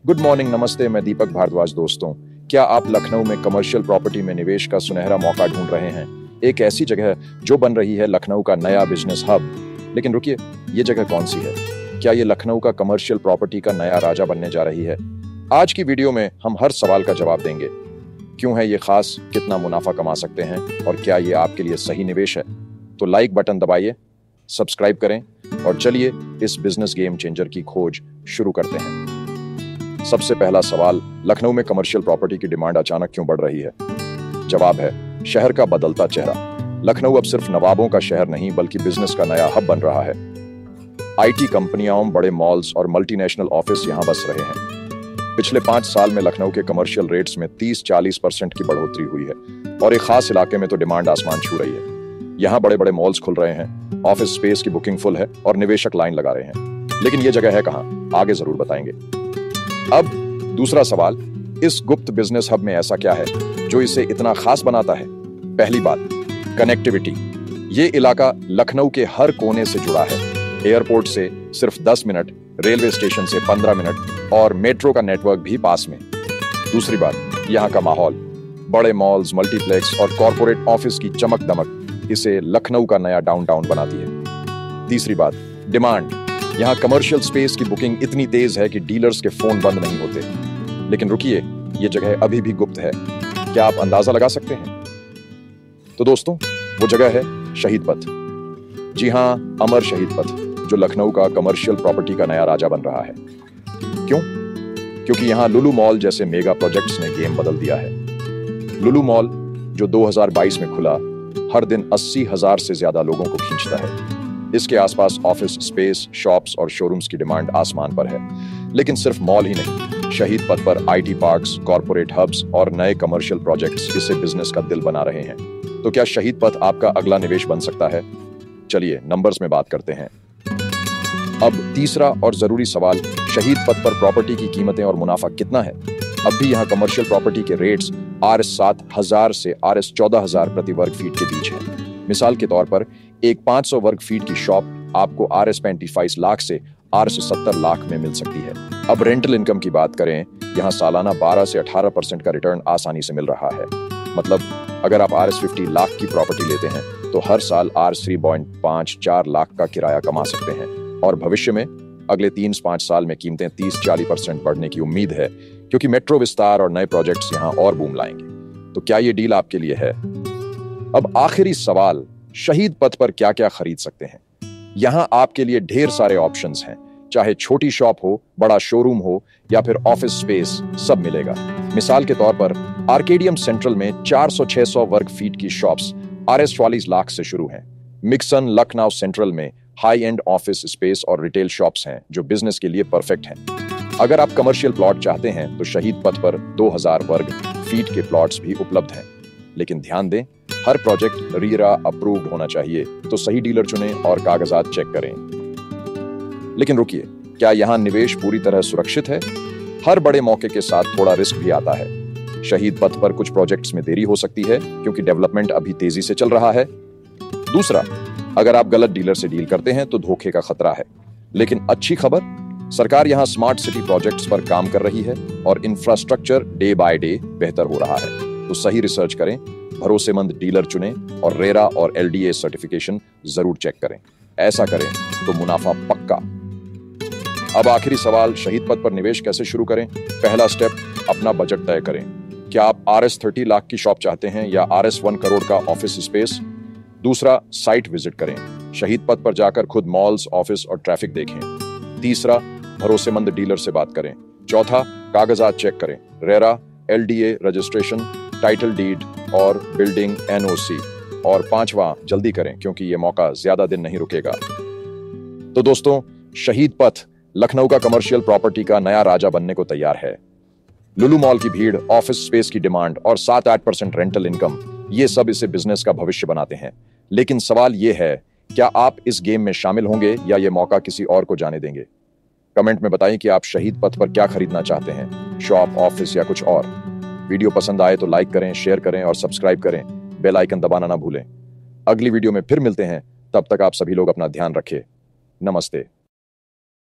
Good morning, नमस्ते। मैं दीपक भारद्वाज। दोस्तों, क्या आप लखनऊ में कमर्शियल प्रॉपर्टी में निवेश का सुनहरा मौका ढूंढ रहे हैं? एक ऐसी जगह जो बन रही है लखनऊ का नया बिजनेस हब। लेकिन रुकिए, ये जगह कौन सी है? क्या ये लखनऊ का कमर्शियल प्रॉपर्टी का नया राजा बनने जा रही है? आज की वीडियो में हम हर सवाल का जवाब देंगे। क्यों है ये खास, कितना मुनाफा कमा सकते हैं और क्या ये आपके लिए सही निवेश है? तो लाइक बटन दबाइए, सब्सक्राइब करें और चलिए इस बिजनेस गेम चेंजर की खोज शुरू करते हैं। सबसे पहला सवाल, लखनऊ में कमर्शियल प्रॉपर्टी की डिमांड अचानक क्यों बढ़ रही है? जवाब है, शहर का बदलता चेहरा। लखनऊ अब सिर्फ नवाबों का शहर नहीं बल्कि बिजनेस का नया हब बन रहा है। आईटी कंपनियां, बड़े मॉल्स और मल्टीनेशनल ऑफिस यहां बस रहे हैं। पिछले 5 साल में लखनऊ के कमर्शियल रेट्स में 30-40% की बढ़ोतरी हुई है और एक खास इलाके में तो डिमांड आसमान छू रही है। यहाँ बड़े बड़े मॉल्स खुल रहे हैं, ऑफिस स्पेस की बुकिंग फुल है और निवेशक लाइन लगा रहे हैं। लेकिन ये जगह है कहाँ? आगे जरूर बताएंगे। अब दूसरा सवाल, इस गुप्त बिजनेस हब में ऐसा क्या है जो इसे इतना खास बनाता है? पहली बात, कनेक्टिविटी। ये इलाका लखनऊ के हर कोने से जुड़ा है। एयरपोर्ट से सिर्फ 10 मिनट, रेलवे स्टेशन से 15 मिनट और मेट्रो का नेटवर्क भी पास में। दूसरी बात, यहाँ का माहौल। बड़े मॉल्स, मल्टीप्लेक्स और कॉर्पोरेट ऑफिस की चमक दमक इसे लखनऊ का नया डाउनटाउन बनाती है। तीसरी बात, डिमांड। यहाँ कमर्शियल स्पेस की बुकिंग इतनी तेज है कि डीलर्स के फोन बंद नहीं होते। लेकिन रुकिए, ये जगह अभी भी गुप्त है। क्या आप अंदाजा लगा सकते हैं? तो दोस्तों, वो जगह है शहीद पथ। जी हाँ, अमर शहीद पथ, जो लखनऊ का कमर्शियल प्रॉपर्टी का नया राजा बन रहा है। क्यों? क्योंकि यहाँ लुलु मॉल जैसे मेगा प्रोजेक्ट्स ने गेम बदल दिया है। लुलु मॉल, जो 2022 में खुला, हर दिन 80,000 से ज्यादा लोगों को खींचता है। इसके आसपास ऑफिस स्पेस, शॉप्स और शोरूम्स की डिमांड आसमान पर है। लेकिन सिर्फ मॉल ही नहीं, शहीद पथ पर आईटी पार्क्स, कॉर्पोरेट हब्स और नए कमर्शियल प्रोजेक्ट्स इसे बिजनेस का दिल बना रहे हैं। तो क्या शहीद पथ आपका अगला निवेश बन सकता है? चलिए नंबर्स में बात करते हैं। अब तीसरा और जरूरी सवाल, शहीद पथ पर प्रॉपर्टी की कीमतें और मुनाफा कितना है? अब भी यहाँ कमर्शियल प्रॉपर्टी के रेट्स Rs7,000 से Rs14,000 प्रति वर्ग फीट के बीच हैं। मिसाल के तौर पर एक 500 वर्ग फीट की शॉप आपको Rs35 लाख से Rs70 लाख में मिल सकती है। अब रेंटल इनकम की बात करें, यहाँ सालाना 12 से 18% का रिटर्न आसानी से मिल रहा है। मतलब अगर आप Rs50 लाख की प्रॉपर्टी लेते हैं तो हर साल Rs3.54 लाख का किराया कमा सकते हैं। और भविष्य में अगले 3-5 साल में कीमतें 30-40% बढ़ने की उम्मीद है, क्योंकि मेट्रो विस्तार और नए प्रोजेक्ट्स यहाँ और बूम लाएंगे। तो क्या ये डील आपके लिए है? अब आखिरी सवाल, शहीद पथ पर क्या क्या खरीद सकते हैं? यहाँ आपके लिए ढेर सारे ऑप्शंस हैं। चाहे छोटी शॉप हो, बड़ा शोरूम हो या फिर ऑफिस स्पेस, सब मिलेगा। मिसाल के तौर पर आर्केडियम सेंट्रल में 400-600 वर्ग फीट की शॉप्स Rs40 लाख से शुरू हैं। मिक्सन लखनऊ सेंट्रल में हाई एंड ऑफिस स्पेस और रिटेल शॉप्स हैं जो बिजनेस के लिए परफेक्ट हैं। अगर आप कमर्शियल प्लॉट चाहते हैं तो शहीद पथ पर 2000 वर्ग फीट के प्लॉट्स भी उपलब्ध हैं। लेकिन ध्यान दें, हर प्रोजेक्ट रीरा अप्रूव्ड होना चाहिए, तो सही डीलर चुनें और कागजात चेक करें। लेकिन रुकिए, क्या यहाँ निवेश पूरी तरह सुरक्षित है? हर बड़े मौके के साथ थोड़ा रिस्क भी आता है। शहीद पथ पर कुछ प्रोजेक्ट्स में देरी हो सकती है क्योंकि डेवलपमेंट अभी तेजी से चल रहा है। दूसरा, अगर आप गलत डीलर से डील करते हैं तो धोखे का खतरा है। लेकिन अच्छी खबर, सरकार यहाँ स्मार्ट सिटी प्रोजेक्ट्स पर काम कर रही है और इंफ्रास्ट्रक्चर डे बाय डे बेहतर हो रहा है। तो सही रिसर्च करें, भरोसेमंद डीलर चुनें और रेरा और LDA सर्टिफिकेशन जरूर चेक करें। ऐसा करें तो मुनाफा पक्का। अब आखिरी सवाल, शहीद पथ पर निवेश कैसे शुरू करें? पहला स्टेप, अपना बजट तय करें। क्या आप Rs30 लाख की शॉप चाहते हैं या Rs1 करोड़ का ऑफिस स्पेस? दूसरा, साइट विजिट करें। शहीद पथ पर जाकर खुद मॉल्स, ऑफिस और ट्रैफिक देखें। तीसरा, भरोसेमंद डीलर से बात करें। चौथा, कागजात चेक करें। RERA, LDA registration, title deed और बिल्डिंग NOC। और पांचवा, जल्दी करें क्योंकि ये मौका ज्यादा दिन नहीं रुकेगा। तो दोस्तों, शहीद पथ लखनऊ का कमर्शियल प्रॉपर्टी का नया राजा बनने को तैयार है। लुलु मॉल की भीड़, ऑफिस स्पेस की डिमांड और 7-8% रेंटल इनकम, ये सब इसे बिजनेस का भविष्य बनाते हैं। लेकिन सवाल ये है, क्या आप इस गेम में शामिल होंगे या ये मौका किसी और को जाने देंगे? कमेंट में बताएं कि आप शहीद पथ पर क्या खरीदना चाहते हैं, शॉप, ऑफिस या कुछ और। वीडियो पसंद आए तो लाइक करें, शेयर करें और सब्सक्राइब करें। बेल आइकन दबाना ना भूलें। अगली वीडियो में फिर मिलते हैं, तब तक आप सभी लोग अपना ध्यान रखें। नमस्ते।